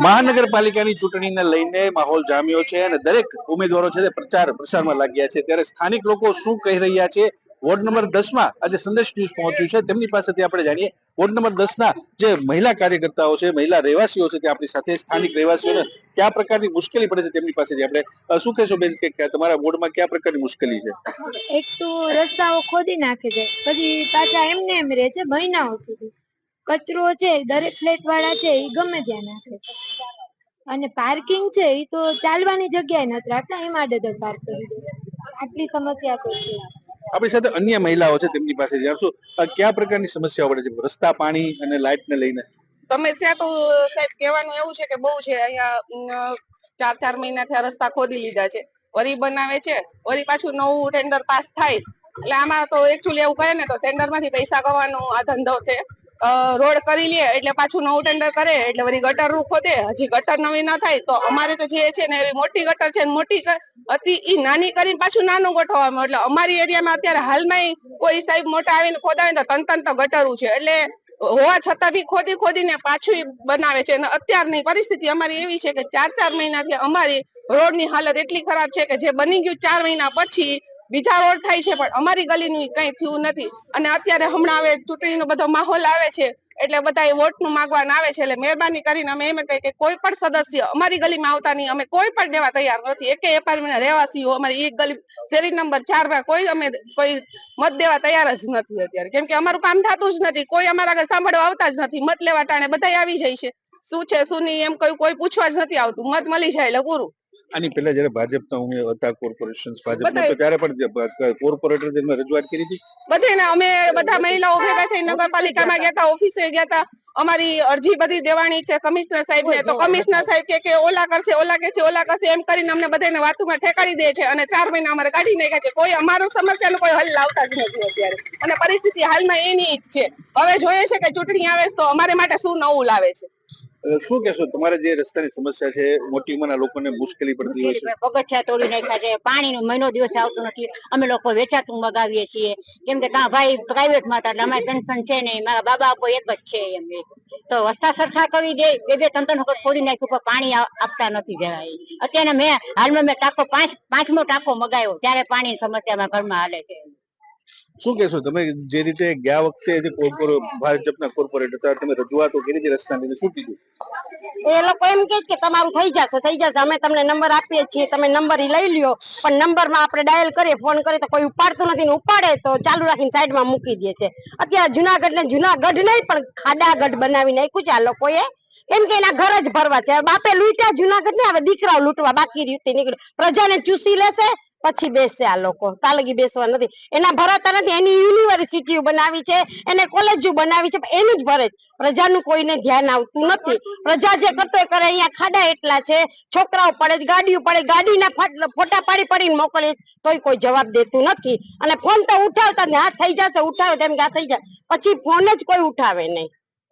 મહાનગરપાલિકાની ચૂંટણીને લઈને માહોલ જામ્યો છે અને દરેક ઉમેદવારો છે તે પ્રચાર પ્રસારમાં લાગ્યા છે, ત્યારે સ્થાનિક લોકો શું કહી રહ્યા છે વોર્ડ નંબર 10 માં આજે સંદેશ ન્યૂઝ પહોંચ્યું છે, તેમની પાસેથી આપણે જાણીએ। વોર્ડ નંબર 10 ના જે મહિલા કાર્યકર્તાઓ છે, મહિલા રહેવાસીઓ છે, તે આપણી સાથે સ્થાનિક રહેવાસીઓને કયા પ્રકારની મુશ્કેલી પડે છે તેમની પાસેથી આપણે શું કહેશો બેન કે તમારા વોર્ડમાં કયા પ્રકારની મુશ્કેલી છે? એક તો રસ્તાઓ ખોદી નાખે છે, પછી પાછા એમને એમ રહે છે મહિનાઓ સુધી। કચરો છે દરેક ફ્લેટ વાળા છે એ ગમે ત્યાં નાખે છે, અને પાર્કિંગ છે એ તો ચાલવાની જગ્યાએ નથી રાખતા, એમ આડેધડ પાર્ક કરી દે છે। આટલી સમસ્યા તો છે। આપણી સાથે અન્ય મહિલાઓ છે, તેમની પાસે જાણશું કયા પ્રકારની સમસ્યાઓ પડે છે રસ્તા, પાણી અને લાઇટ ને લઈને? સમસ્યા તો સાહેબ કહેવાનું એવું છે કે બહુ છે અહીંયા। 4 મહિનાથી આ રસ્તા ખોદી લીધા છે, વરી બનાવે છે, વરી પાછું નવું ટેન્ડર પાસ થાય એટલે આમાં તો એકચ્યુઅલી એવું કહે ને તો ટેન્ડર માંથી પૈસા કમાવાનો આ ધંધો છે। રોડ કરી લે એટલે પાછું નવું ટેન્ડર કરે એટલે વળી ગટર નું ખોદે, હજી ગટર નવી ના થાય તો અમારે તો જે છે ને એવી મોટી ગટર છે, મોટી હતી ઈ નાની કરીને પાછું નાનું ગોઠવવામાં, એટલે અમારી એરિયામાં અત્યારે હાલમાં કોઈ સાહેબ મોટા આવીને ખોદાવે તો તન તો ગટરું છે, એટલે હોવા છતાં બી ખોદીને પાછું બનાવે છે। અને અત્યારની પરિસ્થિતિ અમારી એવી છે કે 4 મહિનાથી અમારી રોડની હાલત એટલી ખરાબ છે કે જે બની ગયું 4 મહિના પછી બીજા રોડ થાય છે, પણ અમારી ગલીનું કઈ થયું નથી। અને અત્યારે હમણાં હવે ચૂંટણીનો બધો માહોલ આવે છે એટલે બધા વોટનું માંગવા આવે છે, એટલે મહેરબાની કરીને અમે એમ કહીએ કે કોઈ પણ સદસ્ય અમારી ગલીમાં આવતા નહીં, અમે કોઈ પણ દેવા તૈયાર નથી। એકે એપાર્ટમેન્ટ રહેવાસીઓ અમારી એક ગલી શેરી નંબર 4 માં કોઈ મત દેવા તૈયાર જ નથી અત્યારે, કેમ કે અમારું કામ થતું જ નથી, કોઈ અમારા આગળ સાંભળવા આવતા જ નથી। મત લેવા ટાણે બધા આવી જાય છે, શું છે શું નહીં એમ કોઈ પૂછવા જ નથી આવતું, મત મળી જાય એટલે પૂરું। આની પહેલા જયારે ભાજપના હતા કોર્પોરેશન ભાજપના તો ત્યારે પણ કોર્પોરેટર તેમને રજૂઆત કરી હતી બધાને, અમે બધા મહિલાઓ ભેગા થઈ નગરપાલિકામાં ગયા હતા, ઓફિસે ગયા હતા, અમારી અરજી બધી દેવાની છે કમિશનર સાહેબ ને, તો કમિશનર સાહેબ કે ઓલા કરશે ઓલા કરશે એમ કરીને અમને બધાને વાતોમાં ઠેકાડી દે છે, અને 4 મહિના અમારે કાઢી નાખ્યા છે, કોઈ અમારું સમસ્યાનો કોઈ હલ લાવતા જ નથી અત્યારે। અને પરિસ્થિતિ હાલમાં એની જ છે, હવે જોઈએ છે કે ચૂંટણી આવે તો અમારે માટે શું નવું લાવે છે। શું કહેશો, તમારે જે રસ્તાની સમસ્યા છે, મોટી ઉંમરના લોકોને મુશ્કેલી પડતી હોય છે? પગથિયા તોડી નાખ્યા છે, પાણીનો મહિનો દિવસ આવતો નથી, અમે લોકો વેચાતું મગાવીએ છીએ, કેમ કે ત્યાં ભાઈ પ્રાઇવેટમાં હતા એટલે અમારી પેન્શન છે નહીં, મારા બાબા કોઈ એક જ છે, એમ તો રસ્તા સરખા કરી દે, 2-3 વખત ખોદી નાખ્યું પણ પાણી આપતા નથી જરાય। અત્યારે હાલમાં મેં ટાંકો 5મો ટાંકો મગાવ્યો, ત્યારે પાણી સમસ્યામાં ઘરમાં હાલે છે। શું કહેશો તમે, જે રીતે ગયા વખતે જે ભાજપના કોર્પોરેટર હતા તમે રજૂઆતો કરી હતી રસ્તાની, શું કીધું? એ લોકો એમ કે તમારું થઈ જશે, અમે તમને નંબર આપીએ છીએ, તમે નંબર લઈ લ્યો, પણ નંબરમાં આપણે ડાયલ કરીએ, ફોન કરીએ તો કોઈ ઉપાડતું નથી, ને ઉપાડે તો ચાલુ રાખીને સાઈડમાં મૂકી દે છે। અત્યારે જુનાગઢ ને જુનાગઢ નહીં પણ ખાડાગઢ બનાવી નાખ્યું છે આ લોકોએ, કેમ કે એના ઘર જ ભરવા છે। બાપે લૂંટ્યા જુનાગઢ ને, હવે દીકરાઓ લૂંટવા બાકી રીતે નીકળે, પ્રજાને ચૂસી લેશે પછી બેસશે આ લોકો, તાલગી બેસવા નથી, એના ભરાતા નથી। એની યુનિવર્સિટીઓ બનાવી છે, એને કોલેજો બનાવી છે, એનું જ ભરે છે, પ્રજાનું કોઈને ધ્યાન આવતું નથી। પ્રજા જે કરતો કરે, અહીંયા ખાડા એટલા છે, છોકરાઓ પડે, ગાડીઓ પડે, ગાડીના ફોટા પાડીને મોકલે તોય કોઈ જવાબ દેતું નથી, અને ફોન તો ઉઠાવતા જ, હા થઈ જશે, ઉઠાવે તેમ કે થઈ જાય, પછી ફોન જ કોઈ ઉઠાવે નહીં,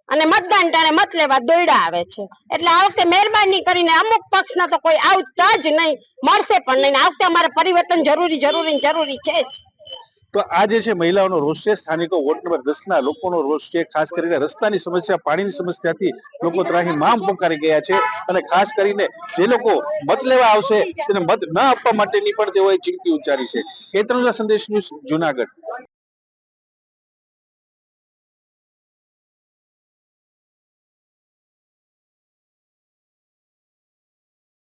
અને મતદાન ટાણે મત લેવા દોડ્યા આવે છે। એટલે આ વખતે મહેરબાની કરીને અમુક પક્ષના તો કોઈ આવતા જ નહીં, મળશે પણ નહીં, આ વખતે અમારે પરિવર્તન જરૂરી છે જ। તો આ જે છે મહિલાઓનો રોષ છે, સ્થાનિકો વોર્ડ નંબર 10 ના લોકોનો રોષ છે, ખાસ કરીને રસ્તાની સમસ્યા, પાણીની સમસ્યાથી લોકો ત્રાહીમામ પોકારી ગયા છે, અને ખાસ કરીને જે લોકો મત લેવા આવશે તેને મત ન આપવા માટેની પણ તેઓએ ચીમકી ઉચ્ચારી છે। કેતનના સંદેશ ન્યૂઝ, જુનાગઢ।